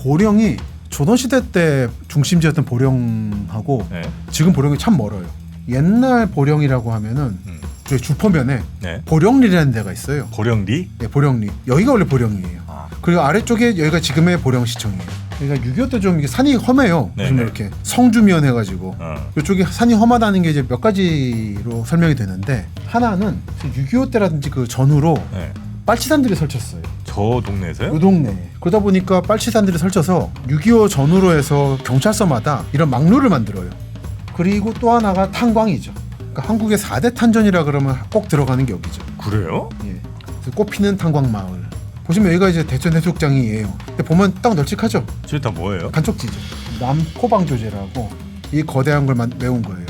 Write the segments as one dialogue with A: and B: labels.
A: 보령이 조선시대 때 중심지였던 보령하고
B: 네.
A: 지금 보령이 참 멀어요. 옛날 보령이라고 하면은 저희 주포면에
B: 네.
A: 보령리라는 데가 있어요.
B: 보령리?
A: 네, 보령리. 여기가 원래 보령이에요.
B: 아.
A: 그리고 아래쪽에 여기가 지금의 보령시청이에요. 그러니까 6.25 때 좀 이게 산이 험해요.
B: 네네.
A: 보시면 이렇게 성주면 해가지고 이쪽이 산이 험하다는 게 이제 몇 가지로 설명이 되는데 하나는 6.25 때라든지 그 전후로
B: 네.
A: 빨치산들이 설쳤어요.
B: 저 동네에서요?
A: 이 동네. 그러다 보니까 빨치산들이 설쳐서 6.25 전후로 해서 경찰서마다 이런 막루를 만들어요. 그리고 또 하나가 탄광이죠. 그러니까 한국의 4대 탄전이라 그러면 꼭 들어가는 게 여기죠.
B: 그래요?
A: 예. 그래서 꽃피는 탄광 마을. 보시면 여기가 이제 대천 해수욕장이에요. 근데 보면 딱 널찍하죠.
B: 저게 다 뭐예요?
A: 간척지죠. 남포방조제라고 이 거대한 걸 메운 거예요.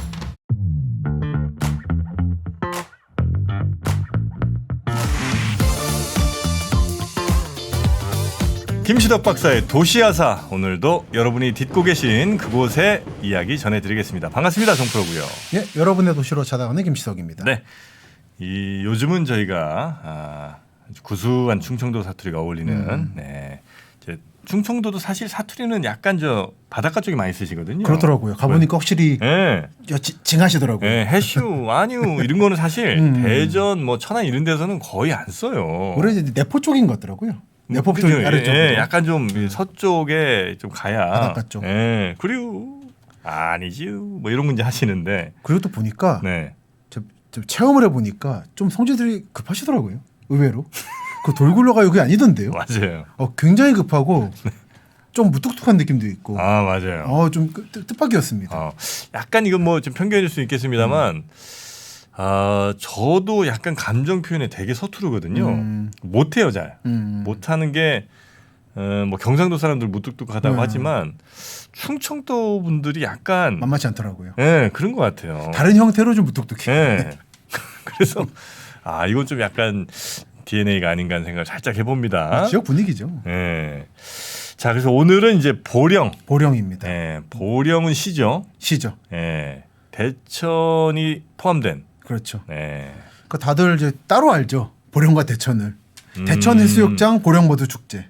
B: 김시덕 박사의 도시야사, 오늘도 여러분이 듣고 계신 그곳의 이야기 전해드리겠습니다. 반갑습니다. 정프로고요.
A: 예, 여러분의 도시로 찾아가는 김시덕입니다.
B: 네, 이 요즘은 저희가 아주 구수한 충청도 사투리가 어울리는 네, 이제 충청도도 사실 사투리는 약간 저 바닷가 쪽에 많이 쓰시거든요.
A: 그렇더라고요. 가보니까 확실히
B: 네.
A: 징하시더라고요.
B: 네, 해슈, 아니우 이런 거는 사실 대전, 뭐 천안 이런 데서는 거의 안 써요.
A: 올해 이제 내포 쪽인 것 같더라고요. 내포 쪽
B: 그죠?
A: 아래쪽으로.
B: 예, 약간 좀 서쪽에 좀 가야
A: 바닷가 쪽.
B: 예, 그리고 아니지요, 뭐 이런 문제 하시는데.
A: 그리고 또 보니까
B: 네.
A: 좀 체험을 해보니까 좀 성질들이 급하시더라고요. 의외로. 그 돌 굴러가요 그게 아니던데요.
B: 맞아요.
A: 굉장히 급하고 좀 무뚝뚝한 느낌도 있고.
B: 아 맞아요.
A: 좀 뜻밖이었습니다.
B: 약간 이건 뭐 좀 편견일 수 있겠습니다만, 저도 약간 감정 표현에 되게 서투르거든요. 못해요 잘. 못하는 게 뭐 경상도 사람들 무뚝뚝하다고 하지만 충청도 분들이 약간
A: 만만치 않더라고요.
B: 예, 그런 것 같아요.
A: 다른 형태로 좀 무뚝뚝해요.
B: 예. 그래서 이건 좀 약간 DNA가 아닌가 하는 생각을 살짝 해봅니다.
A: 지역 분위기죠.
B: 예. 자, 그래서 오늘은 이제
A: 보령입니다.
B: 예, 보령은 시죠.
A: 시죠.
B: 예. 대천이 포함된.
A: 그렇죠.
B: 예.
A: 그러니까 다들 이제 따로 알죠. 보령과 대천을. 대천 해수욕장, 보령 모두 축제.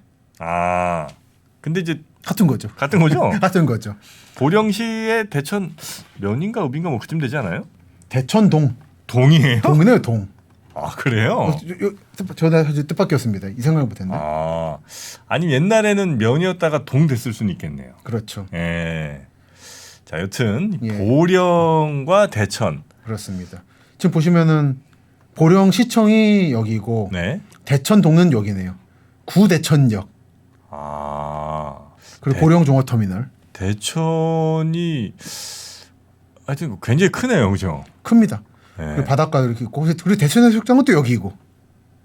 B: 근데 이제
A: 같은 거죠.
B: 같은 거죠?
A: 같은 거죠.
B: 보령시의 대천 면인가 읍인가 뭐 그쯤 되지 않아요?
A: 대천동.
B: 동이에요?
A: 동이네요, 동.
B: 그래요?
A: 저도 사실 뜻밖이었습니다. 이 생각을 못했네.
B: 아니 옛날에는 면이었다가 동 됐을 수는 있겠네요.
A: 그렇죠.
B: 예. 자, 여튼
A: 예.
B: 보령과 대천.
A: 그렇습니다. 지금 보시면은 보령 시청이 여기고
B: 네.
A: 대천동은 여기네요. 구대천역. 그리고 보령 종합터미널.
B: 대천이 하여튼 굉장히 크네요, 그죠?
A: 큽니다.
B: 네.
A: 그리고 바닷가 이렇게 있고 그리고 대천 해수욕장은 또 여기고.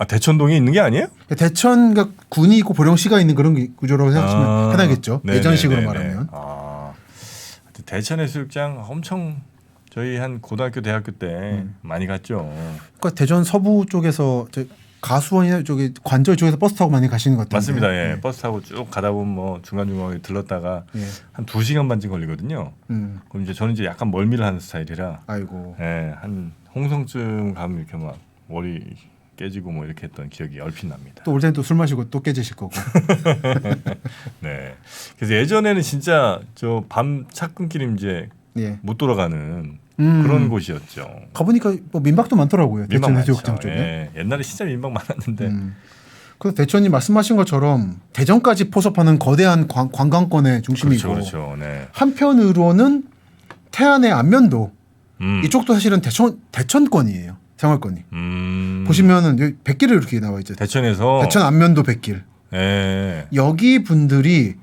B: 대천동에 있는 게 아니에요?
A: 대천과 군이 있고 보령시가 있는 그런 구조라고 생각하시면 해당겠죠.
B: 네네네네.
A: 예전식으로 말하면.
B: 대천 해수욕장 엄청 저희 한 고등학교 대학교 때 많이 갔죠.
A: 그러니까 대전 서부 쪽에서 가수원이나 저기 관절 쪽에서 버스 타고 많이 가시는 것 같아요.
B: 맞습니다. 예. 버스 타고 쭉 가다 보면 뭐 중간중간에 들렀다가 한 2시간 반쯤 걸리거든요. 그럼 이제 저는 이제 약간 멀미를 하는 스타일이라
A: 아이고.
B: 예, 한 홍성쯤 가면 이렇게 막 머리 깨지고 뭐 이렇게 했던 기억이 얼핏 납니다.
A: 또 올 때는 또 술 마시고 또 깨지실 거고.
B: 네. 그래서 예전에는 진짜 저 밤 차근길 이제 못 돌아가는 그런 곳이었죠.
A: 가보니까 뭐 민박도 많더라고요. 대천 해수욕장 쪽에.
B: 예. 옛날에 진짜 민박 많았는데.
A: 그래서 대천이 말씀하신 것처럼 대전까지 포섭하는 거대한 관광권의 중심이고.
B: 그렇죠. 네.
A: 한편으로는 태안의 안면도 이쪽도 사실은 대천권이에요. 생활권이. 보시면은 여기 백길을 이렇게 나와 있죠.
B: 대천에서
A: 대천 안면도 백길.
B: 예.
A: 여기 분들이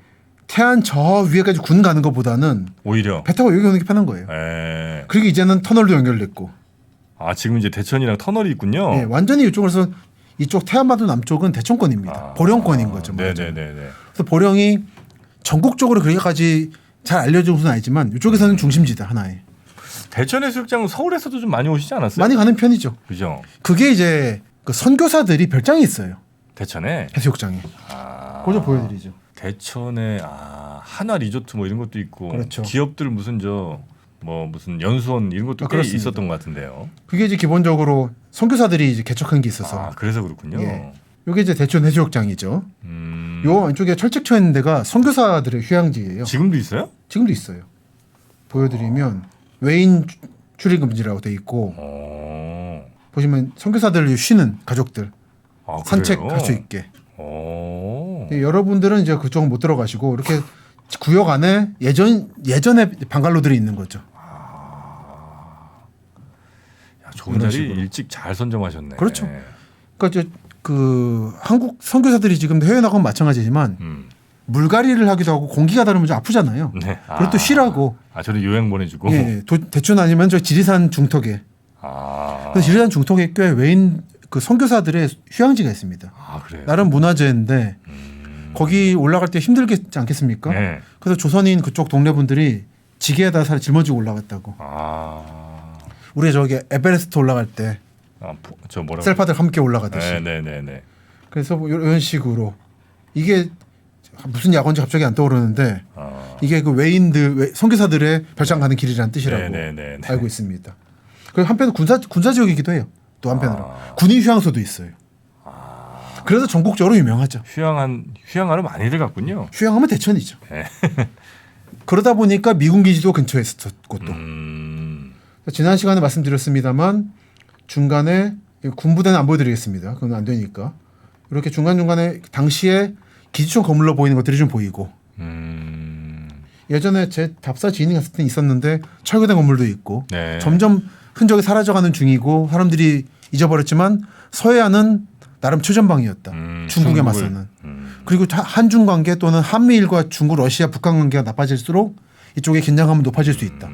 A: 태안 저 위에까지 군 가는 것보다는
B: 오히려
A: 배 타고 여기 오는 게 편한 거예요.
B: 예.
A: 그리고 이제는 터널도 연결됐고.
B: 지금 이제 대천이랑 터널이 있군요.
A: 네, 완전히 이쪽으로서 이쪽 태안바도 남쪽은 대천권입니다. 보령권인 거죠.
B: 네네네.
A: 그래서 보령이 전국적으로 그렇게까지 잘 알려진 곳은 아니지만 이쪽에서는 중심지다 하나의.
B: 대천 해수욕장은 서울에서도 좀 많이 오시지 않았어요?
A: 많이 가는 편이죠.
B: 그죠.
A: 그게 이제 그 선교사들이 별장이 있어요.
B: 대천에
A: 해수욕장에. 그거 좀 보여드리죠.
B: 대천에 하나 리조트 뭐 이런 것도 있고.
A: 그렇죠.
B: 기업들 무슨 무슨 연수원 이런 것도 꽤
A: 그렇습니다.
B: 있었던 것 같은데요.
A: 그게 이제 기본적으로 선교사들이 이제 개척한 게 있어서.
B: 그래서 그렇군요.
A: 예. 이게 이제 대천 해수욕장이죠. 요 안쪽에 철책쳐 있는 데가 선교사들의 휴양지예요.
B: 지금도 있어요?
A: 지금도 있어요. 보여드리면 외인 출입 금지라고 돼 있고 보시면 선교사들 쉬는 가족들
B: 아,
A: 산책할 수 있게.
B: 오.
A: 여러분들은 이제 그쪽은 못 들어가시고 이렇게 구역 안에 예전에 방갈로들이 있는 거죠.
B: 야, 좋은
A: 이런
B: 자리
A: 식으로.
B: 일찍 잘 선점하셨네.
A: 그렇죠. 그러니까 이제 그 한국 선교사들이 지금 해외 나가면 마찬가지지만 물갈이를 하기도 하고 공기가 다르면 좀 아프잖아요.
B: 네.
A: 그리고 또 쉬라고.
B: 저는 요행 보내주고.
A: 예, 대충 아니면 저 지리산 중턱에. 그래서 지리산 중턱에 꽤 외인 그 선교사들의 휴양지가 있습니다.
B: 그래요.
A: 나름 문화재인데 거기 올라갈 때 힘들겠지 않겠습니까?
B: 네.
A: 그래서 조선인 그쪽 동네 분들이 지게에다 살 짊어지고 올라갔다고. 우리 저기 에베레스트 올라갈 때
B: 저 뭐라고?
A: 셀파들 함께 올라가듯이.
B: 네네네.
A: 그래서 뭐 이런 식으로 이게 무슨 약원지 갑자기 안 떠오르는데 이게 그 외인들 선교사들의 별장 가는 길이라는 뜻이라고
B: 네네네.
A: 알고 있습니다. 그리고 한편은 군사 지역이기도 해요. 또 한편으로 군인 휴양소도 있어요. 그래서 전국적으로 유명하죠.
B: 휴양하러 많이들 갔군요.
A: 휴양하면 대천이죠.
B: 네.
A: 그러다 보니까 미군 기지도 근처에 있었고 또 지난 시간에 말씀드렸습니다만 중간에 군부대는 안 보여드리겠습니다. 그건 안 되니까 이렇게 중간중간에 당시에 기지총 거물러 보이는 것들이 좀 보이고 예전에 제 답사 지인이 갔을 때 있었는데 철거된 건물도 있고
B: 네.
A: 점점 흔적이 사라져가는 중이고 사람들이 잊어버렸지만 서해안은 나름 최전방이었다. 중국에 맞서는. 그리고 한중 관계 또는 한미일과 중국, 러시아, 북한 관계가 나빠질수록 이쪽의 긴장감은 높아질 수 있다.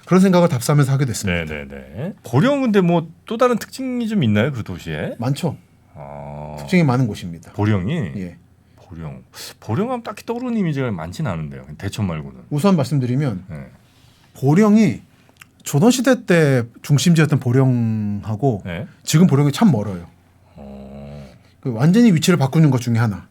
A: 그런 생각을 답사하면서 하게 됐습니다.
B: 네네네. 보령 근데 뭐 또 다른 특징이 좀 있나요 그 도시에?
A: 많죠. 특징이 많은 곳입니다.
B: 보령이.
A: 예.
B: 보령하면 딱히 떠오르는 이미지가 많지는 않은데요. 대천 말고는.
A: 우선 말씀드리면
B: 네.
A: 보령이 조선시대 때 중심지였던 보령하고
B: 네.
A: 지금 보령이 참 멀어요. 그 완전히 위치를 바꾸는 것 중에 하나.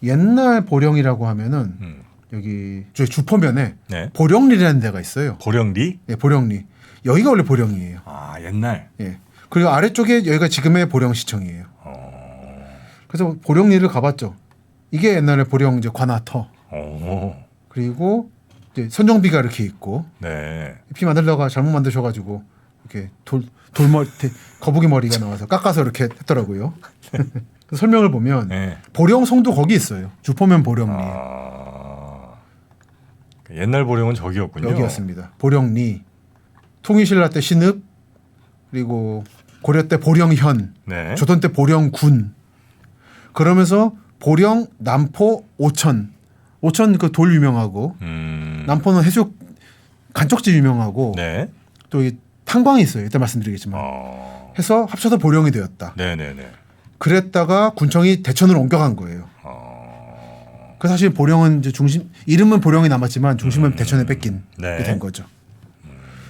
A: 옛날 보령이라고 하면은 여기 저희 주포면에
B: 네.
A: 보령리라는 데가 있어요.
B: 보령리?
A: 예, 보령리. 여기가 원래 보령이에요.
B: 옛날.
A: 예. 그리고 아래쪽에 여기가 지금의 보령시청이에요. 그래서 보령리를 가봤죠. 이게 옛날에 보령 이제 관아터. 그리고 이제 선정비가 이렇게 있고.
B: 네.
A: 피 만들다가 잘못 만드셔가지고 이렇게 돌머리 거북이 머리가 나와서 깎아서 이렇게 했더라고요. 설명을 보면
B: 네.
A: 보령 성도 거기 있어요. 주포면 보령리.
B: 옛날 보령은 저기였군요.
A: 여기였습니다. 보령리. 통일신라 때 신읍 그리고 고려 때 보령현,
B: 네.
A: 조선 때 보령군. 그러면서 보령, 남포, 오천 그 돌 유명하고 남포는 해수 간척지 유명하고
B: 네.
A: 또 이 탄광이 있어요. 이따 말씀드리겠지만 해서 합쳐서 보령이 되었다.
B: 네네네.
A: 그랬다가 군청이 대천으로 옮겨간 거예요. 그 사실 보령은 이제 이름은 보령이 남았지만 중심은 대천에 뺏긴
B: 네.
A: 게 된 거죠.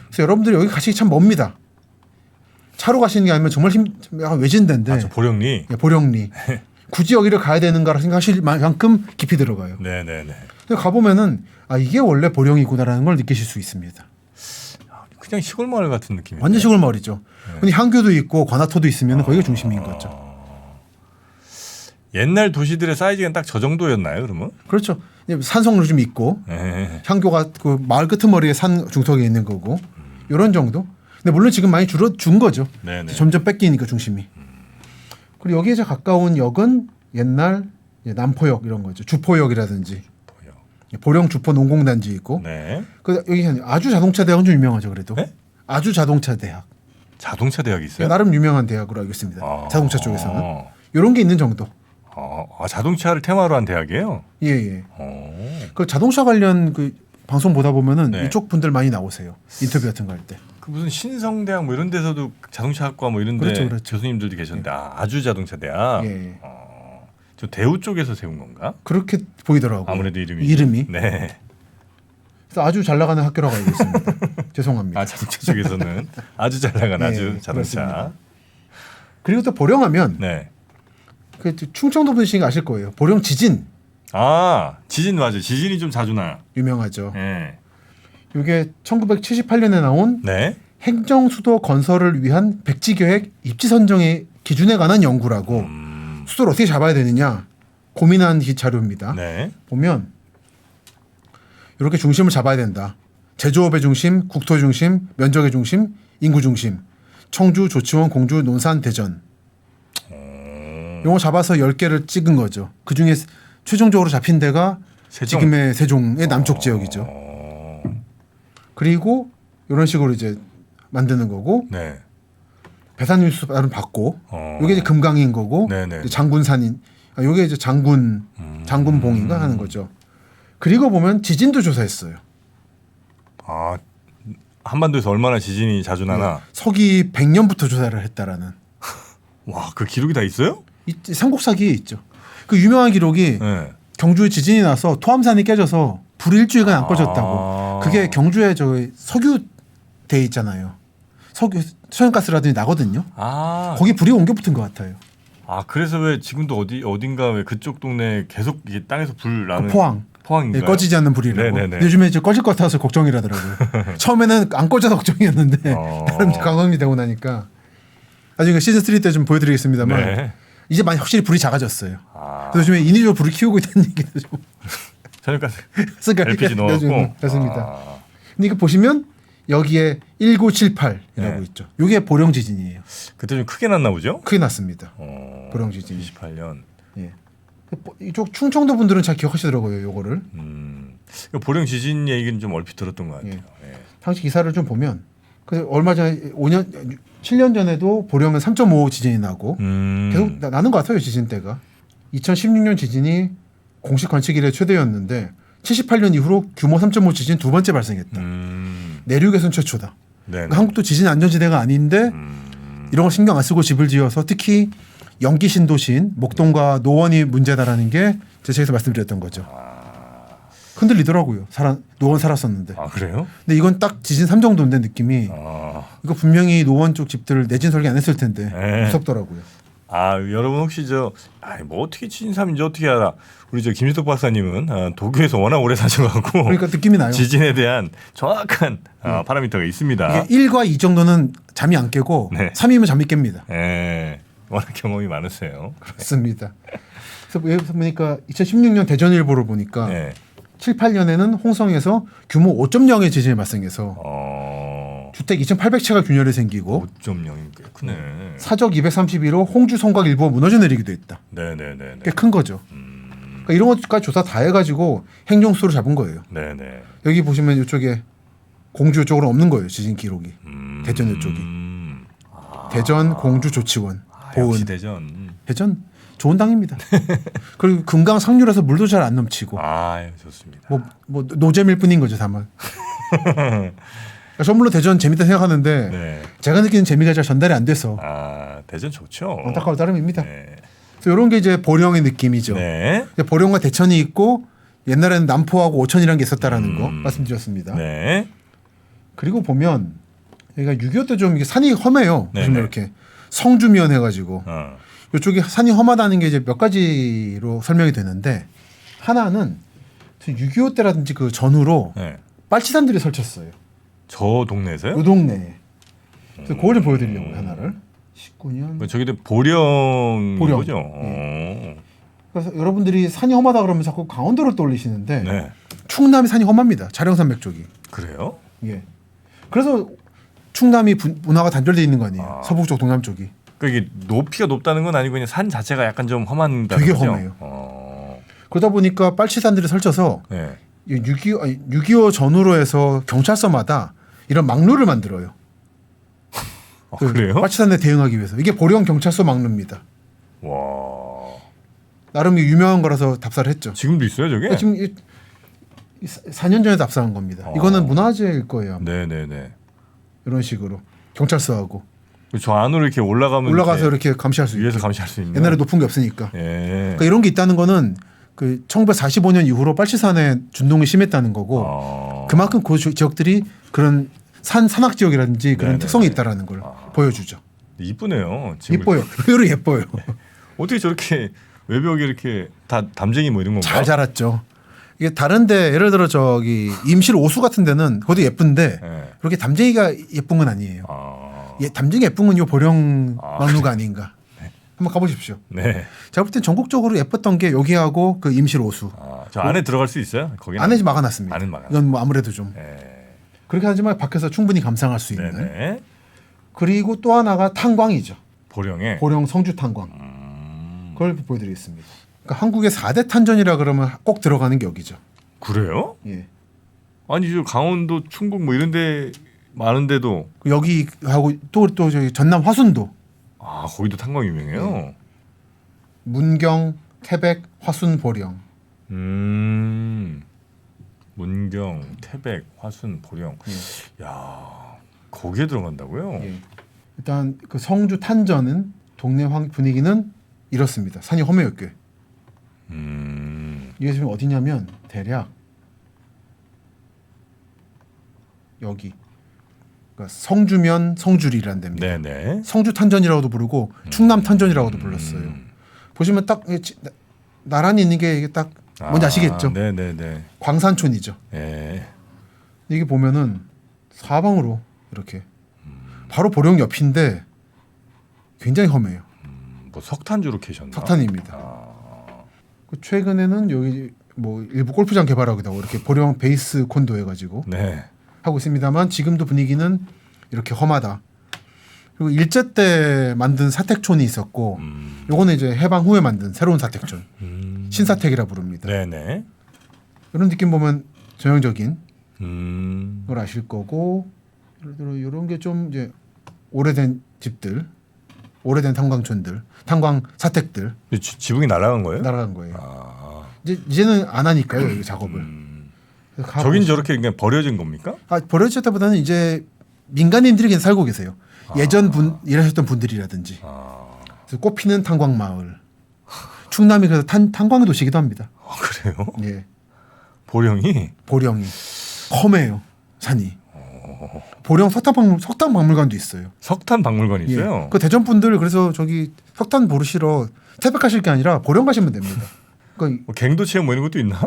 A: 그래서 여러분들이 여기 가시기 참 멉니다. 차로 가시는 게 아니면 정말 약간 외진 데인데.
B: 보령리.
A: 예, 보령리. 굳이 여기를 가야 되는가라 생각하실 만큼 깊이 들어가요.
B: 네네네.
A: 가보면은 이게 원래 보령이구나라는 걸 느끼실 수 있습니다.
B: 그냥 시골 마을 같은 느낌이에요.
A: 완전 시골 마을이죠. 근데 향교도 있고 관아토도 있으면 거기가 중심인 거죠.
B: 옛날 도시들의 사이즈가 딱 저 정도였나요, 그러면?
A: 그렇죠. 산성로 좀 있고
B: 네.
A: 향교가 그 마을 끄트머리에 산 중턱에 있는 거고 이런 정도. 근데 물론 지금 많이 줄어준 거죠.
B: 네네.
A: 점점 뺏기니까 중심이. 그리고 여기에 이제 가까운 역은 옛날 남포역 이런 거죠. 주포역이라든지 보령 주포 농공단지 있고.
B: 네.
A: 그 여기 아주 자동차 대학은 좀 유명하죠. 그래도
B: 네?
A: 아주 자동차 대학.
B: 자동차 대학이 있어요?
A: 나름 유명한 대학으로 알고 있습니다. 자동차 쪽에서는 이런 게 있는 정도.
B: 자동차를 테마로 한 대학이에요?
A: 예. 그 자동차 관련 그 방송 보다 보면은
B: 네.
A: 이쪽 분들 많이 나오세요. 인터뷰 같은 거 할 때.
B: 그 무슨 신성대학 뭐 이런 데서도 자동차학과 뭐 이런데
A: 그렇죠.
B: 교수님들도 계셨는데 아주 자동차 대학.
A: 예.
B: 저 대우 쪽에서 세운 건가?
A: 그렇게 보이더라고요.
B: 아무래도 이름이. 네.
A: 그래서 아주 잘 나가는 학교라고 알고 있습니다. 죄송합니다.
B: 자동차 쪽에서는 아주 잘 나가는
A: 네,
B: 아주 자동차.
A: 그렇습니다. 그리고 또 보령하면
B: 네.
A: 그 충청도 분이시니까 아실 거예요. 보령 지진
B: 지진 맞아요. 지진이 좀 자주 나요.
A: 유명하죠.
B: 네.
A: 이게 1978년에 나온
B: 네.
A: 행정수도 건설을 위한 백지계획 입지 선정의 기준에 관한 연구라고 수도를 어떻게 잡아야 되느냐 고민한 자료입니다.
B: 네.
A: 보면 이렇게 중심을 잡아야 된다. 제조업의 중심, 국토 중심, 면적의 중심, 인구 중심. 청주, 조치원, 공주, 논산, 대전. 이거 잡아서 10개를 찍은 거죠. 그중에 최종적으로 잡힌 데가
B: 세종?
A: 지금의 세종의 남쪽 지역이죠. 그리고 이런 식으로 이제 만드는 거고
B: 네.
A: 배산일수는 받고 이게 이제 금강인 거고
B: 네네.
A: 이제 장군산인 이게 이제 장군봉인가 하는 거죠. 그리고 보면 지진도 조사했어요.
B: 아, 한반도에서 얼마나 지진이 자주 나나?
A: 서기 100년부터 조사를 했다라는.
B: 와, 그 기록이 다 있어요?
A: 삼국사기에 있죠. 그 유명한 기록이
B: 네.
A: 경주에 지진이 나서 토암산이 깨져서 불이 일주일간 안 꺼졌다고. 그게 경주에 저 석유대 있잖아요. 천연가스라든지 나거든요.
B: 아,
A: 거기 불이 옮겨 붙은 것 같아요.
B: 아 그래서 왜 지금도 어딘가 왜 그쪽 동네 계속 이게 땅에서 불 나는 포항인가요?
A: 꺼지지 않는 불이라고.
B: 네네네.
A: 근데 요즘에 이제 꺼질 것 같아서 걱정이라더라고요. 처음에는 안 꺼져서 걱정이었는데 나름 가감이 되고 나니까 나중에 시즌 3 때 좀 보여드리겠습니다만
B: 네.
A: 이제 많이 확실히 불이 작아졌어요.
B: 아,
A: 그래서 요즘에 인위적으로 불을 키우고 있다는 얘기도 좀
B: 천연가스
A: 그러니까
B: LPG 넣었고.
A: 그렇습니다.
B: 아,
A: 근데 이거 보시면 여기에 1978이라고
B: 네.
A: 있죠. 이게 보령 지진이에요.
B: 그때 좀 크게 났나 보죠?
A: 크게 났습니다. 보령 지진.
B: 28년.
A: 예. 이쪽 충청도 분들은 잘 기억하시더라고요. 요거를.
B: 보령 지진 얘기는 좀 얼핏 들었던 것 같아요. 예.
A: 당시 기사를 좀 보면 그래서 얼마 전에 7년 전에도 보령은 3.5 지진이 나고 계속 나는 것 같아요. 지진대가. 2016년 지진이 공식 관측 이래 최대였는데 78년 이후로 규모 3.5 지진 두 번째 발생했다. 내륙에선 최초다. 그러니까 한국도 지진 안전지대가 아닌데 이런 거 신경 안 쓰고 집을 지어서 특히 연기 신도시인 목동과 노원이 문제다라는 게 제 책에서 말씀드렸던 거죠. 흔들리더라고요. 노원 살았었는데.
B: 아 그래요?
A: 근데 이건 딱 지진 3 정도인데 느낌이 이거 분명히 노원 쪽 집들 내진 설계 안 했을 텐데 무섭더라고요.
B: 아 여러분 혹시 뭐 어떻게 지진 3인지 어떻게 알아? 우리 김유덕 박사님은 도쿄에서 워낙 오래 사셔가지고
A: 그러니까 느낌이 나요.
B: 지진에 대한 정확한 파라미터가 있습니다.
A: 이게 1과 2 정도는 잠이 안 깨고
B: 네.
A: 3이면 잠이 깹니다.
B: 네. 워낙 경험이 많으세요.
A: 그렇습니다. 그래서 여기서 보니까 2016년 대전일보를 보니까
B: 네.
A: 7, 8년에는 홍성에서 규모 5.0의 지진이 발생해서 주택 2,800채가 균열이 생기고
B: 5.0이 꽤 크네.
A: 사적 231호 홍주 성곽 일부가 무너져 내리기도 했다.
B: 네네네.
A: 꽤 큰 거죠. 그러니까 이런 것까지 조사 다 해가지고 행정수로 잡은 거예요.
B: 네네.
A: 여기 보시면 이쪽에 공주 쪽으로 없는 거예요. 지진 기록이. 대전 이쪽이. 대전, 공주, 조치원, 보은.
B: 역시 대전.
A: 대전 좋은 땅입니다. 그리고 금강 상류라서 물도 잘 안 넘치고.
B: 아 좋습니다.
A: 뭐 노잼일 뿐인 거죠, 다만. 선물로 대전 재밌다 생각하는데
B: 네.
A: 제가 느끼는 재미가 잘 전달이 안 돼서
B: 대전 좋죠.
A: 안타까울 따름입니다.
B: 네.
A: 그래서 이런 게 이제 보령의 느낌이죠.
B: 네.
A: 보령과 대천이 있고 옛날에는 남포하고 오천이라는 게 있었다라는 거 말씀드렸습니다.
B: 네.
A: 그리고 보면 여기가 6.25 때 좀 산이 험해요.
B: 네네.
A: 보시면 이렇게 성주면 해가지고 이쪽에 산이 험하다는 게 이제 몇 가지로 설명이 되는데 하나는 6.25 때라든지 그 전후로
B: 네.
A: 빨치산들이 설쳤어요.
B: 저 동네에서요?
A: 이 동네에. 그래서 그걸 좀 보여드리려고 하나를. 19년.
B: 저기도 보령
A: 보령.
B: 거죠.
A: 그래서 여러분들이 산이 험하다 그러면 자꾸 강원도를 떠올리시는데
B: 네.
A: 충남이 산이 험합니다. 자령산맥 쪽이.
B: 그래요?
A: 예. 그래서 충남이 문화가 단절돼 있는 거 아니에요. 서북 쪽, 동남 쪽이.
B: 그러니까 이게 높이가 높다는 건 아니고 그냥 산 자체가 약간 좀 험한다.
A: 되게 험해요. 그러다 보니까 빨치산들이 설쳐서
B: 네.
A: 6.25 전후로 해서 경찰서마다 이런 막루를 만들어요.
B: 그래요?
A: 빨치산에 대응하기 위해서. 이게 보령 경찰서 막루입니다.
B: 와.
A: 나름 유명한 거라서 답사를 했죠.
B: 지금도 있어요, 저게?
A: 지금 4년 전에 답사한 겁니다. 이거는 문화재일 거예요.
B: 네네네.
A: 이런 식으로 경찰서하고
B: 저 안으로 이렇게
A: 올라가서 이렇게 감시할 수
B: 위에서
A: 있게.
B: 감시할 수 있는.
A: 옛날에 높은 게 없으니까.
B: 예.
A: 그러니까 이런 게 있다는 거는 그 1945년 이후로 빨치산에 준동이 심했다는 거고 그만큼 그 지역들이 그런 산악 지역이라든지 그런
B: 네네네.
A: 특성이 있다라는 걸 보여주죠.
B: 이쁘네요. 지금
A: 예뻐요. 의외로 예뻐요.
B: 어떻게 저렇게 외벽에 이렇게 다 담쟁이 뭐 이런 건가?
A: 잘 자랐죠. 이게 다른데 예를 들어 저기 임실 오수 같은 데는 그것도 예쁜데
B: 네.
A: 그렇게 담쟁이가 예쁜 건 아니에요. 담쟁이 예쁜 건 요 보령 막루가 아닌가. 한번 가보십시오.
B: 네.
A: 제가 볼 땐 전국적으로 예뻤던 게 여기하고 그 임실 오수.
B: 저 안에 들어갈 수 있어요? 거기
A: 안에 좀 막아놨습니다.
B: 안은 막아.
A: 이건 뭐 아무래도 좀
B: 네.
A: 그렇게 하지만 밖에서 충분히 감상할 수 있는.
B: 네네.
A: 그리고 또 하나가 탄광이죠.
B: 보령에.
A: 보령 성주 탄광. 그걸 보여드리겠습니다. 그러니까 한국의 4대 탄전이라 그러면 꼭 들어가는 게 여기죠.
B: 그래요?
A: 예.
B: 아니 저 강원도, 충북 뭐 이런데 많은데도
A: 여기 하고 또 저기 전남 화순도,
B: 거기도 탄광 유명해요.
A: 네. 문경, 태백, 화순, 보령.
B: 문경, 태백, 화순, 보령. 야 거기에 들어간다고요?
A: 예. 일단 그 성주 탄전은 동네 분위기는 이렇습니다. 산이 험해였고요. 이게 지금 어디냐면 대략 여기 그러니까 성주면 성주리라는 데입니다.
B: 네네.
A: 성주 탄전이라고도 부르고 충남 탄전이라고도 불렀어요. 보시면 딱 나란히 있는 게 이게 딱 뭔지 아시겠죠?
B: 네네네.
A: 광산촌이죠.
B: 네.
A: 이게 보면은 사방으로 이렇게 바로 보령 옆인데 굉장히 험해요.
B: 뭐 석탄주로 캐셨나?
A: 석탄입니다. 그 최근에는 여기 뭐 일부 골프장 개발하기도 하고 이렇게 보령 베이스 콘도 해가지고
B: 네.
A: 하고 있습니다만 지금도 분위기는 이렇게 험하다. 그리고 일제 때 만든 사택촌이 있었고 요거는 이제 해방 후에 만든 새로운 사택촌 신사택이라 부릅니다.
B: 네네.
A: 이런 느낌 보면 전형적인
B: 음.
A: 걸 아실 거고 예를 들어 이런 게 좀 이제 오래된 집들, 오래된 탄광촌들, 탄광 사택들
B: 지붕이 날아간 거예요?
A: 날아간 거예요. 이제는 안 하니까요 이 작업을. 그래서 가고
B: 저긴
A: 있어요.
B: 저렇게 그냥 버려진 겁니까?
A: 버려졌다보다는 이제 민간인들이 그냥 살고 계세요. 예전 일하셨던 분들이라든지. 그래서 꽃피는 탄광 마을. 충남이 그래서 탄광의 도시이기도 합니다.
B: 그래요?
A: 예,
B: 보령이?
A: 보령이 험해요 산이. 보령 석탄 박물관도 있어요.
B: 석탄 박물관이 있어요?
A: 예. 그 대전 분들 그래서 저기 석탄 보르시러 태백하실 게 아니라 보령 가시면 됩니다. 그러니까
B: 뭐 갱도 체험 뭐 이런 것도 있나?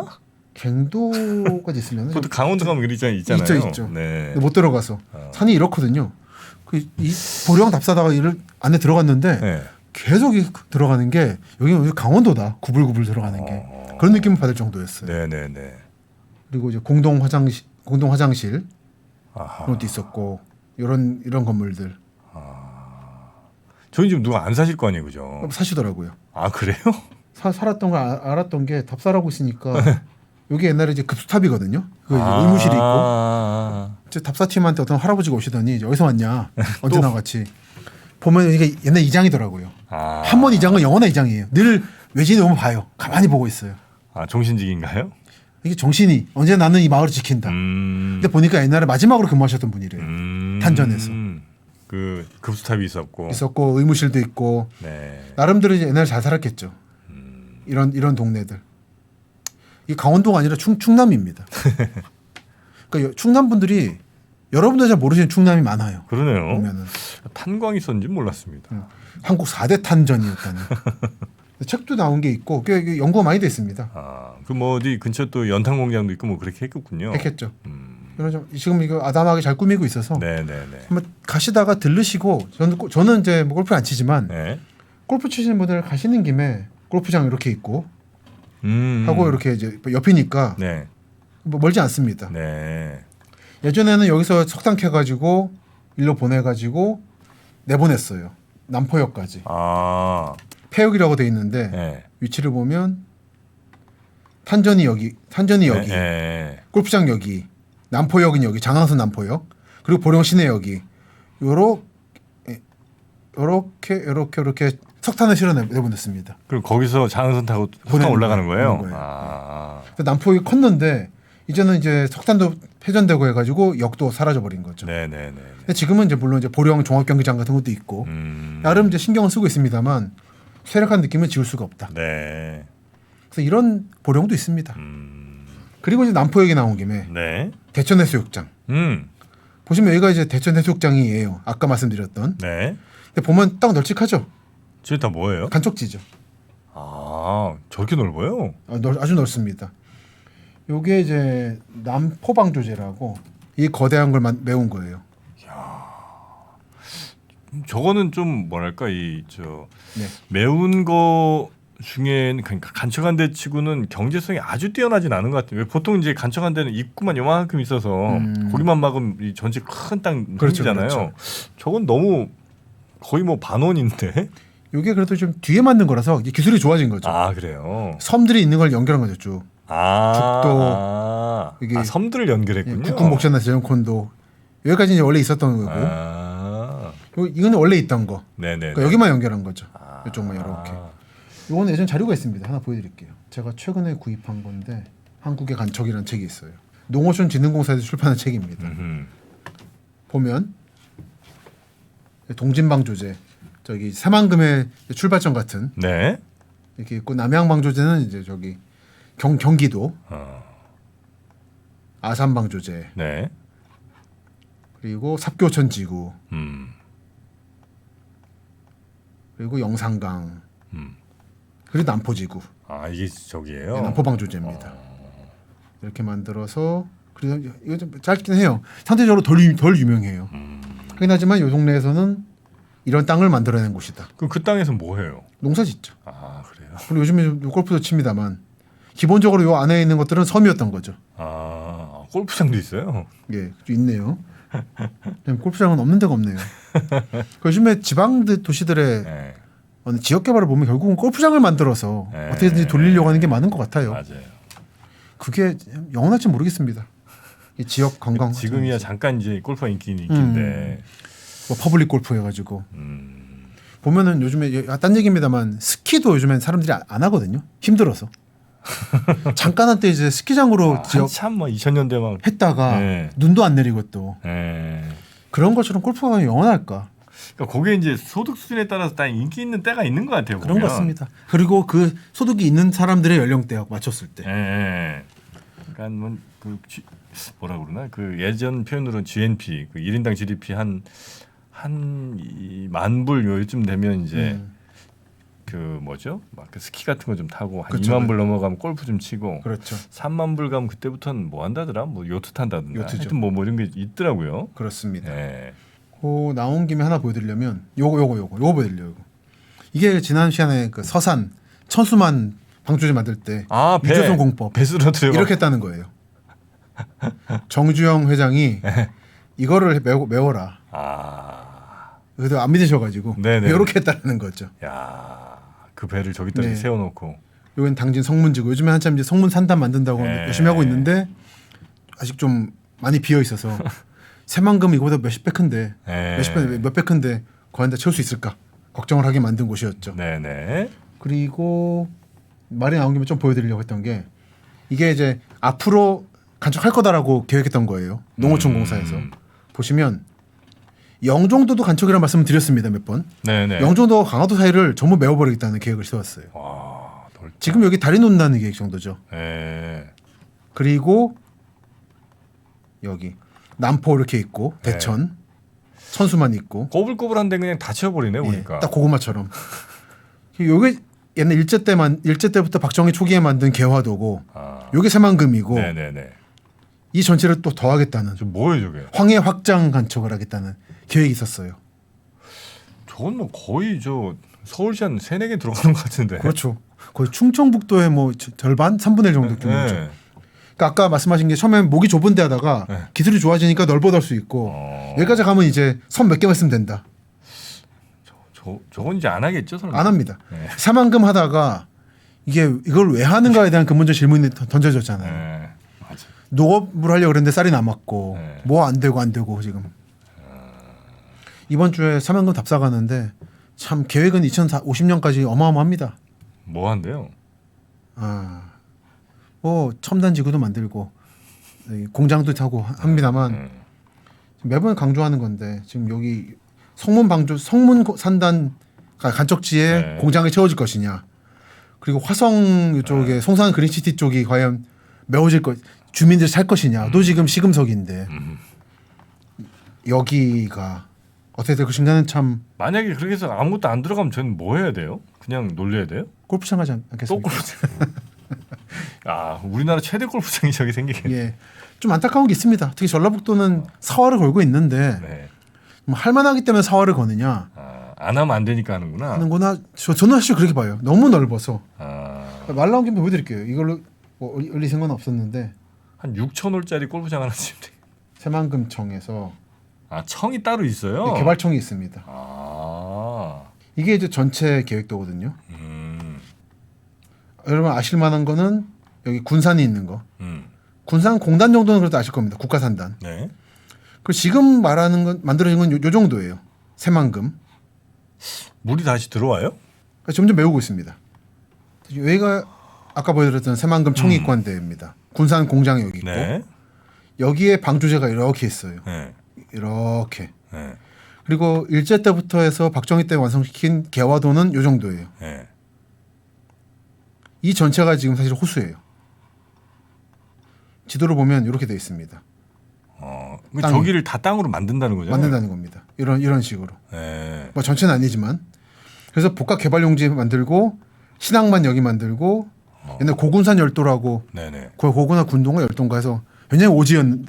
A: 갱도까지 있으면
B: 보통 강원도 가면 있잖아요.
A: 있죠.
B: 네.
A: 못 들어가서 산이 이렇거든요. 이 보령 답사다가 이를 안에 들어갔는데
B: 네.
A: 계속 들어가는 게 여기 강원도다 구불구불 들어가는 게 그런 느낌을 받을 정도였어요.
B: 네네네.
A: 그리고 이제 공동 화장실
B: 아하.
A: 그런 것도 있었고 이런 건물들
B: 저희 지금 누가 안 사실 거 아니에요, 그죠?
A: 사시더라고요.
B: 아 그래요?
A: 살았던 걸 알았던 게 답사라고 있으니까 여기 옛날에 이제 급수탑이거든요. 그 의무실이 있고 이제 답사팀한테 어떤 할아버지가 오시더니 이제 어디서 왔냐 언제나 같이 보면 이게 옛날 이장이더라고요. 한 번 이장은 영원한 이장이에요. 늘 외진에 오면 봐요. 가만히 보고 있어요.
B: 정신직인가요?
A: 이게 정신이 언제 나는 이 마을을 지킨다. 근데 보니까 옛날에 마지막으로 근무하셨던 분이래요. 탄전에서
B: 그 급수탑이 있었고
A: 의무실도 있고
B: 네.
A: 나름대로 이제 옛날에 잘 살았겠죠. 이런 동네들. 이 강원도가 아니라 충남입니다. 그러니까 충남 분들이 여러분들 잘 모르시는 충남이 많아요.
B: 그러네요.
A: 보면은
B: 탄광이 있었는지 몰랐습니다.
A: 한국 4대 탄전이었다는. 책도 나온 게 있고 꽤 연구가 많이 돼 있습니다.
B: 그 뭐 어디 근처 또 연탄 공장도 있고 뭐 그렇게 했겠군요.
A: 했겠죠. 그래서 지금 이거 아담하게 잘 꾸미고 있어서
B: 네네네.
A: 한번 가시다가 들르시고 저는 이제 뭐 골프 안 치지만
B: 네.
A: 골프 치시는 분들 가시는 김에 골프장 이렇게 있고 하고 이렇게 이제 옆이니까
B: 네.
A: 뭐 멀지 않습니다.
B: 네.
A: 예전에는 여기서 석탄 캐가지고 일로 보내가지고 내보냈어요. 남포역까지. 폐역이라고 돼 있는데
B: 네.
A: 위치를 보면 탄전이 여기,
B: 네.
A: 골프장 여기, 남포역은 여기, 장항선 남포역, 그리고 보령 시내역이 요렇게 석탄을 실어 내보냈습니다.
B: 그럼 거기서 장흥선 타고 석탄 올라가는 거예요?
A: 남포역이 컸는데 이제는 이제 석탄도 폐전되고 해가지고 역도 사라져 버린 거죠.
B: 네네네.
A: 근데 지금은 이제 물론 이제 보령 종합경기장 같은 것도 있고 나름 이제 신경을 쓰고 있습니다만 쇠락한 느낌은 지울 수가 없다.
B: 네.
A: 그래서 이런 보령도 있습니다. 그리고 이제 남포역이 나온 김에
B: 네.
A: 대천해수욕장 보시면 여기가 이제 대천해수욕장이에요. 아까 말씀드렸던.
B: 네.
A: 근데 보면 딱 널찍하죠.
B: 저게 다 뭐예요?
A: 간척지죠.
B: 저렇게 넓어요?
A: 아주 넓습니다. 요게 이제 남포방조제라고 이 거대한 걸 메운 거예요.
B: 저거는 좀 뭐랄까 이
A: 네.
B: 매운 거 중에 그러니까 간척한 데 치고는 경제성이 아주 뛰어나진 않은 것 같아요. 왜 보통 이제 간척한 데는 입구만 요만큼 있어서 고기만 막으면 이 전체 큰 땅
A: 그렇죠,
B: 생기잖아요.
A: 그렇죠.
B: 저건 너무 거의 뭐 반원인데.
A: 이게 그래도 좀 뒤에 만든 거라서 이게 기술이 좋아진 거죠.
B: 아 그래요.
A: 섬들이 있는 걸 연결한 거죠 쭉. 이게
B: 섬들을 연결했군요.
A: 국군 목전나 제정콘도 여기까지 이제 원래 있었던 거고 이거는 원래 있던 거.
B: 네네.
A: 그러니까 여기만 연결한 거죠.
B: 아.
A: 이쪽만 이렇게. 이거는 예전 자료가 있습니다. 하나 보여드릴게요. 제가 최근에 구입한 건데 한국의 간척이라는 책이 있어요. 농어촌 진흥공사에서 출판한 책입니다. 보면 동진방조제 저기 새만금의 출발점 같은
B: 네.
A: 이렇게 있고 남양방조제는 이제 저기 경기도 아산방조제
B: 네.
A: 그리고 삽교천지구 그리고 영산강 그리고 남포지구
B: 아 이게 저기예요.
A: 네, 남포방조제입니다. 이렇게 만들어서 그래서 이거 좀 짧긴 해요. 상대적으로 덜 유명해요. 하긴 하지만 이 동네에서는 이런 땅을 만들어낸 곳이다.
B: 그럼 그 땅에서 뭐 해요?
A: 농사짓죠.
B: 아 그래요.
A: 그리고 요즘에 골프도 칩니다만 기본적으로 요 안에 있는 것들은 섬이었던 거죠.
B: 아 골프장도 있어요.
A: 예, 있네요. 골프장은 없는 데가 없네요. 요즘에 지방 도시들의
B: 네.
A: 어느 지역 개발을 보면 결국은 골프장을 만들어서
B: 네.
A: 어떻게든지 돌리려고 하는 게 많은 것 같아요.
B: 맞아요.
A: 그게 영원할지 모르겠습니다. 이 지역 관광
B: 지금이야 잠깐 이제 골프가 인기인데
A: 뭐 퍼블릭 골프 해가지고 보면은 요즘에 딴 얘기입니다만 스키도 요즘엔 사람들이 안 하거든요. 힘들어서 잠깐 한때 이제 스키장으로 지역
B: 한참 뭐 2000년대 막
A: 했다가
B: 네.
A: 눈도 안 내리고 또
B: 네.
A: 그런 것처럼 골프가 영원할까?
B: 그러니까 그게 이제 소득 수준에 따라서 딱 인기 있는 때가 있는 것 같아요.
A: 그런
B: 보면.
A: 것 같습니다. 그리고 그 소득이 있는 사람들의 연령대에 맞췄을 때.
B: 예. 그러니까 뭐그 뭐라 그러나 그 예전 표현으로는 GNP 그 1인당 GDP 한 10,000불 요즘 되면 이제 그 뭐죠? 막 그 스키 같은 거 좀 타고 한
A: 그렇죠.
B: 2만 불 넘어가면 골프 좀 치고
A: 그렇죠.
B: 3만 불 가면 그때부터는 뭐 한다더라? 뭐 요트 탄다든가.
A: 요트죠.
B: 하여튼 뭐 이런 게 있더라고요.
A: 그렇습니다.
B: 예.
A: 그 나온 김에 하나 보여드리려면 요거 보여드리려고. 이게 지난 시간에 그 서산 천수만 방조제 만들 때 유조선 공법
B: 배 쓰러뜨려
A: 이렇게 했다는 거예요. 정주영 회장이 이거를 메워라. 그래도 안 믿으셔가지고
B: 네네.
A: 이렇게 했다는 거죠.
B: 야, 그 배를 저기다
A: 네.
B: 세워놓고.
A: 여기는 당진 성문지구. 요즘에 한참 이제 성문 산단 만든다고
B: 네.
A: 열심히 하고 있는데 아직 좀 많이 비어 있어서 새만금 이거보다 몇십 배 큰데
B: 네.
A: 몇 배 큰데 거기다 채울 수 있을까 걱정을 하게 만든 곳이었죠.
B: 네네.
A: 그리고 말이 나온 김에 좀 보여드리려고 했던 게 이게 이제 앞으로 간척할 거다라고 계획했던 거예요. 농어촌 공사에서 보시면 영종도도 간척이라는 말씀을 드렸습니다 몇 번.
B: 네네.
A: 영종도와 강화도 사이를 전부 메워버리겠다는 계획을 세웠어요.
B: 와, 넓다.
A: 지금 여기 다리 놓는다는 계획 정도죠.
B: 네.
A: 그리고 여기 남포 이렇게 있고 대천, 천수만 있고
B: 꼬불꼬불한데 그냥 다 채워버리네 보니까.
A: 딱 고구마처럼. 요게 옛날 일제 때부터 박정희 초기에 만든 개화도고, 요게 새만금이고,
B: 네네네.
A: 이 전체를 또 더하겠다는.
B: 저 뭐예요 저게?
A: 황해 확장 간척을 하겠다는 계획이 있었어요.
B: 저건 뭐 거의 저 서울시 한 3-4개 들어가는 것 같은데.
A: 그렇죠. 거의 충청북도의 뭐 절반, 3분의 1 정도 규모죠.
B: 네.
A: 그러니까 아까 말씀하신 게 처음엔 목이 좁은 데 하다가
B: 네.
A: 기술이 좋아지니까 넓어질 수 있고 여기까지 가면 이제 섬 몇 개만 쓰면 된다.
B: 저건 이제 안 하겠죠 설마?
A: 안 합니다.
B: 네.
A: 새만금 하다가 이걸 왜 하는가에 대한 근본적 질문이 던져졌잖아요.
B: 네. 맞아.
A: 농업을 하려고 그랬는데 쌀이 남았고
B: 네.
A: 뭐 안 되고 지금 이번 주에 새만금 답사 가는데 참 계획은 2050년까지 어마어마합니다.
B: 뭐 한대요?
A: 뭐 첨단 지구도 만들고 공장도 타고 합니다만 매번 강조하는 건데 지금 여기 성문 산단 간척지에
B: 네.
A: 공장을 채워질 것이냐 그리고 화성 이쪽에 송산 그린시티 쪽이 과연 메워질 것 주민들이 살 것이냐도 지금 시금석인데 여기가 어떻게 될 것인가는 참
B: 만약에 그렇게 해서 아무것도 안 들어가면 저는 뭐 해야 돼요? 그냥 놀려야 돼요?
A: 골프장 하지
B: 또
A: 않겠습니까?
B: 골프장. 우리나라 최대 골프장이 저기 생기겠네.
A: 예, 좀 안타까운 게 있습니다. 특히 전라북도는 사활을 걸고 있는데
B: 네.
A: 할만하기 때문에 사활을 거느냐
B: 안 하면 안 되니까 하는구나.
A: 하는구나. 저는 사실 그렇게 봐요. 너무 넓어서.
B: 아,
A: 말 나온 김에 보여드릴게요. 이걸로 뭐 올릴 생각은 없었는데
B: 한 6,000홀짜리 골프장 하나 지면 돼.
A: 새만금청에서
B: 아, 청이 따로 있어요?
A: 개발청이 있습니다.
B: 아,
A: 이게 이제 전체 계획도거든요. 여러분 아실 만한 거는 여기 군산이 있는 거. 군산 공단 정도는 그래도 아실 겁니다. 국가산단.
B: 네.
A: 그리고 지금 말하는 건 만들어진 건 요 정도예요. 새만금.
B: 물이 다시 들어와요?
A: 점점 메우고 있습니다. 여기가 아까 보여드렸던 새만금 청이관대입니다. 군산 공장이 여기 있고
B: 네.
A: 여기에 방조제가 이렇게 있어요.
B: 네.
A: 이렇게.
B: 네.
A: 그리고 일제 때부터 해서 박정희 때 완성시킨 개화도는 요 정도예요.
B: 네.
A: 이 전체가 지금 사실 호수예요. 지도를 보면 이렇게 돼 있습니다.
B: 그럼 저기를 다 땅으로 만든다는 거죠?
A: 만든다는 겁니다. 이런 식으로.
B: 네.
A: 뭐 전체는 아니지만 그래서 복합 개발 용지 만들고 신항만 여기 만들고 옛날 고군산 열도라고
B: 네네.
A: 고구나 군동가 열도인가 해서 굉장히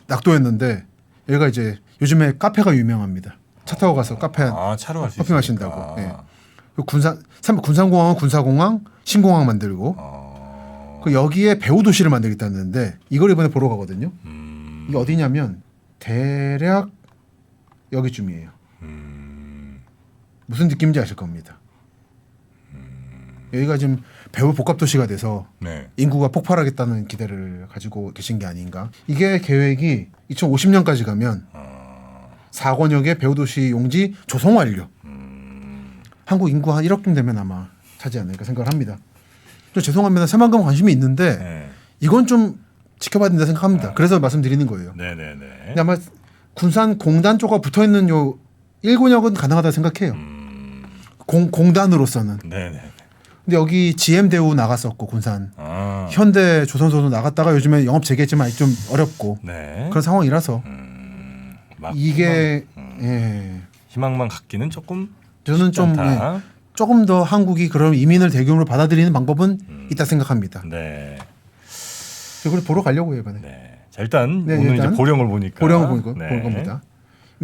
A: 낙도였는데 여기가 이제 요즘에 카페가 유명합니다. 차 타고 가서 카페
B: 차로 갈 수
A: 커피
B: 있으니까.
A: 마신다고. 예. 군산공항은 군사공항, 신공항 만들고 그 여기에 배후 도시를 만들겠다는데 이걸 이번에 보러 가거든요. 이게 어디냐면 대략 여기쯤이에요. 무슨 느낌인지 아실 겁니다. 여기가 지금 배후 복합 도시가 돼서
B: 네.
A: 인구가 폭발하겠다는 기대를 가지고 계신 게 아닌가. 이게 계획이 2050년까지 가면 4권역의 배후 도시 용지 조성 완료. 한국 인구 한 1억쯤 되면 아마 차지 않을까 생각을 합니다. 좀 죄송합니다. 새만금 관심이 있는데
B: 네.
A: 이건 좀 지켜봐야 된다 생각합니다. 그래서 말씀드리는 거예요.
B: 네네네.
A: 근데 아마 군산 공단 쪽과 붙어 있는 요 1권역은 가능하다 생각해요. 공단으로서는.
B: 네네.
A: 근데 여기 GM 대우 나갔었고 군산,
B: 아.
A: 현대 조선소도 나갔다가 요즘에 영업 재개했지만 좀 어렵고
B: 네.
A: 그런 상황이라서
B: 막
A: 이게 예.
B: 희망만 갖기는 조금
A: 저는 좀
B: 않다.
A: 조금 더 한국이 그런 이민을 대규모로 받아들이는 방법은 있다 생각합니다.
B: 네.
A: 그걸 보러 가려고요 이번에.
B: 네. 자, 일단
A: 네,
B: 오늘
A: 일단
B: 이제 보령을 보니까
A: 보령을 볼
B: 네.
A: 겁니다.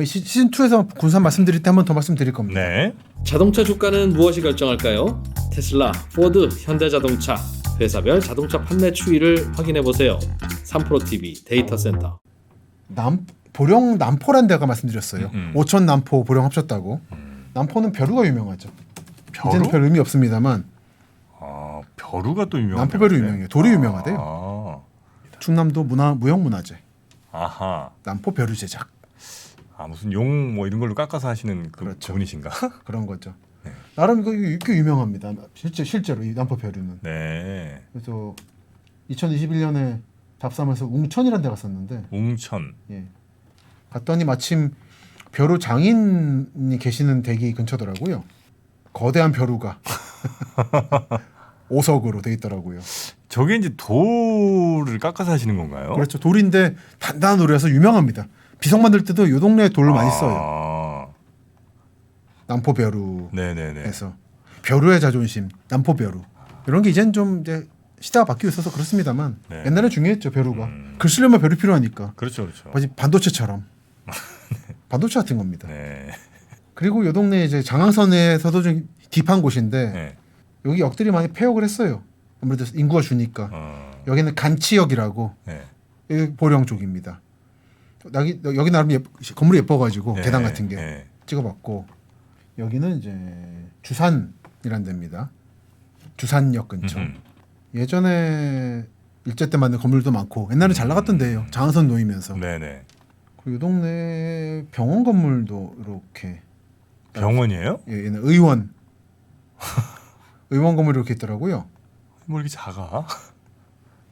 A: 시즌 2에서 군산 말씀드릴 때 한 번 더 말씀드릴 겁니다.
B: 네.
C: 자동차 주가는 무엇이 결정할까요? 테슬라, 포드, 현대자동차, 회사별 자동차 판매 추이를 확인해 보세요. 3프로TV 데이터 센터.
A: 보령 남포란 데가 말씀드렸어요. 오천 남포 보령 합쳤다고. 남포는 벼루가 유명하죠. 이제는 별 의미 없습니다만
B: 벼루가 또 유명해요.
A: 남포벼루 유명해요. 돌이 유명하대요. 충남도 무형문화재.
B: 아하.
A: 남포 벼루 제작.
B: 무슨 용 뭐 이런 걸로 깎아서 하시는
A: 그렇죠.
B: 분이신가?
A: 그런 거죠.
B: 네.
A: 나름 이거 꽤 유명합니다. 실제로 이 남포 벼루는.
B: 네.
A: 그래서 2021년에 답삼에서 웅천이라는 데 갔었는데
B: 웅천.
A: 예. 갔더니 마침 벼루 장인이 계시는 댁이 근처더라고요. 거대한 벼루가 5석으로 돼 있더라고요.
B: 저게 이제 돌을 깎아서 하시는 건가요?
A: 그렇죠. 돌인데 단단한 돌이라서 유명합니다. 비석 만들 때도 요 동네에 돌을 많이 써요. 남포 벼루에서
B: 네네네.
A: 벼루의 자존심, 남포 벼루 이런 게 이젠 좀 이제 시대가 바뀌고 있어서 그렇습니다만
B: 네.
A: 옛날에 중요했죠 벼루가. 글 쓰려면 벼루 필요하니까.
B: 그렇죠, 그렇죠.
A: 마치 반도체처럼 반도체 같은 겁니다.
B: 네.
A: 그리고 요 동네 이제 장항선에서도 좀 딥한 곳인데
B: 네.
A: 여기 역들이 많이 폐역을 했어요. 아무래도 인구가 주니까. 여기는 간치역이라고
B: 네.
A: 여기 보령 쪽입니다. 여기 나름 건물이 예뻐가지고
B: 네.
A: 계단 같은 게
B: 네.
A: 찍어봤고 여기는 이제 주산이란 데입니다. 주산역 근처. 예전에 일제 때 만든 건물도 많고 옛날에 잘 나갔던 데예요. 장항선 놓이면서.
B: 네네.
A: 그리고 이 동네 병원 건물도 이렇게
B: 병원이에요?
A: 예, 얘는 의원 건물이 이렇게 있더라고요.
B: 뭐 이렇게 작아?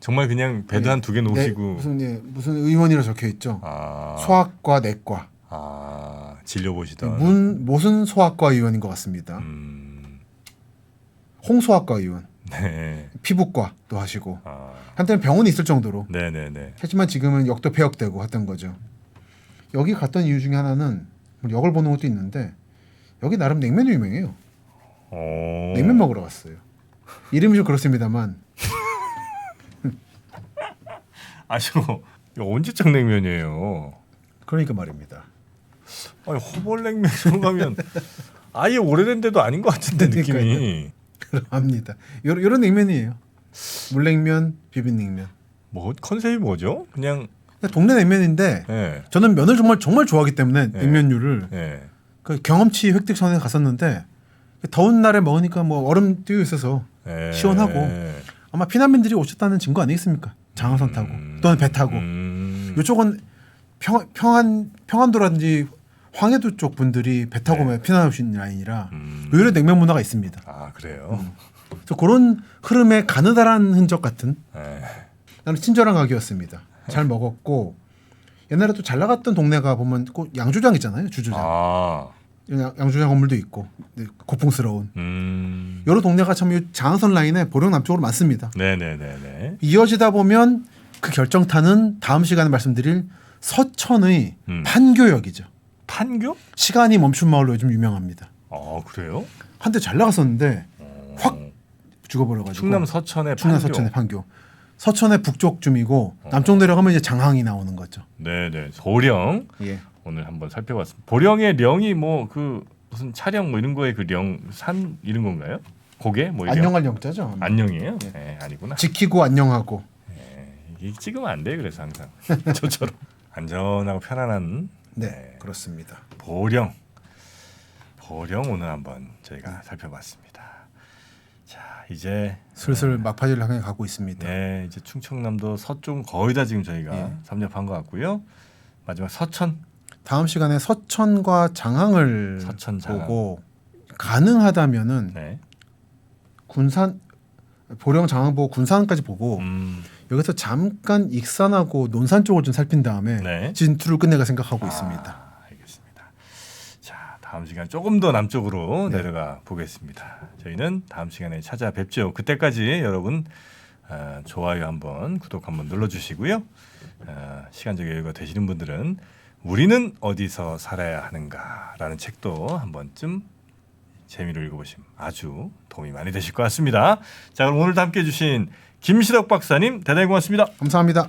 B: 정말 그냥 베드 한 두 개 놓으시고
A: 무슨 의원이라 적혀 있죠. 소아과 내과.
B: 진료 보시던.
A: 무슨 소아과 의원인 것 같습니다. 홍소아과 의원.
B: 네.
A: 피부과도 하시고 한때는 병원이 있을 정도로.
B: 네네네.
A: 하지만 지금은 역도 폐역되고 했던 거죠. 여기 갔던 이유 중에 하나는 역을 보는 것도 있는데 여기 나름 냉면이 유명해요. 냉면 먹으러 갔어요. 이름이 좀 그렇습니다만.
B: 이거 언제적 냉면이에요?
A: 그러니까 말입니다.
B: 아니, 호벌냉면으로 가면 아예 오래된 데도 아닌 것 같은데 느낌이.
A: 합니다. 요런 냉면이에요. 물냉면, 비빔냉면.
B: 뭐 컨셉이 뭐죠? 그냥
A: 동네 냉면인데
B: 예.
A: 저는 면을 정말 좋아하기 때문에
B: 네.
A: 냉면류를
B: 예.
A: 그 경험치 획득 전에 갔었는데 더운 날에 먹으니까 뭐 얼음 띄어 있어서
B: 예.
A: 시원하고 아마 피난민들이 오셨다는 증거 아니겠습니까? 장화선 타고 또는 배 타고 이쪽은 평안도라든지 황해도 쪽 분들이 배 타고
B: 네.
A: 피난오신 라인이라 의외로 냉면 문화가 있습니다.
B: 아 그래요?
A: 그래서 그런 흐름에 가느다란 흔적 같은
B: 예.
A: 나는 친절한 가게였습니다. 잘 먹었고 옛날에 또 잘 나갔던 동네가 보면 꼭 양조장 있잖아요. 주조장.
B: 아.
A: 양조장 건물도 있고 네, 고풍스러운 여러 동네가 참 이 장항선 라인에 보령 남쪽으로 많습니다.
B: 네네네네.
A: 이어지다 보면 그 결정타는 다음 시간에 말씀드릴 서천의
B: 음.
A: 판교역이죠.
B: 판교?
A: 시간이 멈춘 마을로 요즘 유명합니다.
B: 아 그래요?
A: 한때 잘 나갔었는데 확 죽어버려가지고
B: 충남 서천의
A: 충남
B: 판교.
A: 서천의 판교. 서천의 북쪽쯤이고 남쪽 내려가면 이제 장항이 나오는 거죠.
B: 네네. 보령
A: 예.
B: 오늘 한번 살펴봤습니다. 보령의 령이 뭐 그 무슨 차량 뭐 이런 거에 그 령 산 이런 건가요? 고개 뭐 이런
A: 안녕할 영자죠.
B: 안녕이에요?
A: 예.
B: 네, 아니구나.
A: 지키고 안녕하고.
B: 이게 찍으면 안 돼 그래서 항상 저처럼 안전하고 편안한
A: 네, 그렇습니다.
B: 보령 오늘 한번 저희가 살펴봤습니다. 자 이제
A: 슬슬 막바지를 향해 가고 있습니다.
B: 네 이제 충청남도 서쪽 거의 다 지금 저희가
A: 예.
B: 섭렵한 것 같고요. 마지막 서천
A: 다음 시간에 서천과 장항을
B: 서천, 장항.
A: 보고 가능하다면은
B: 네.
A: 군산 보령 장항 보고 군산까지 보고 여기서 잠깐 익산하고 논산 쪽을 좀 살핀 다음에
B: 네.
A: 진투를 끝내가 생각하고 있습니다.
B: 알겠습니다. 자 다음 시간 조금 더 남쪽으로
A: 네.
B: 내려가 보겠습니다. 저희는 다음 시간에 찾아뵙죠. 그때까지 여러분 좋아요 한번 구독 한번 눌러주시고요. 시간적 여유가 되시는 분들은 우리는 어디서 살아야 하는가라는 책도 한 번쯤 재미로 읽어보시면 아주 도움이 많이 되실 것 같습니다. 자 그럼 오늘도 함께해 주신 김시덕 박사님 대단히 고맙습니다.
A: 감사합니다.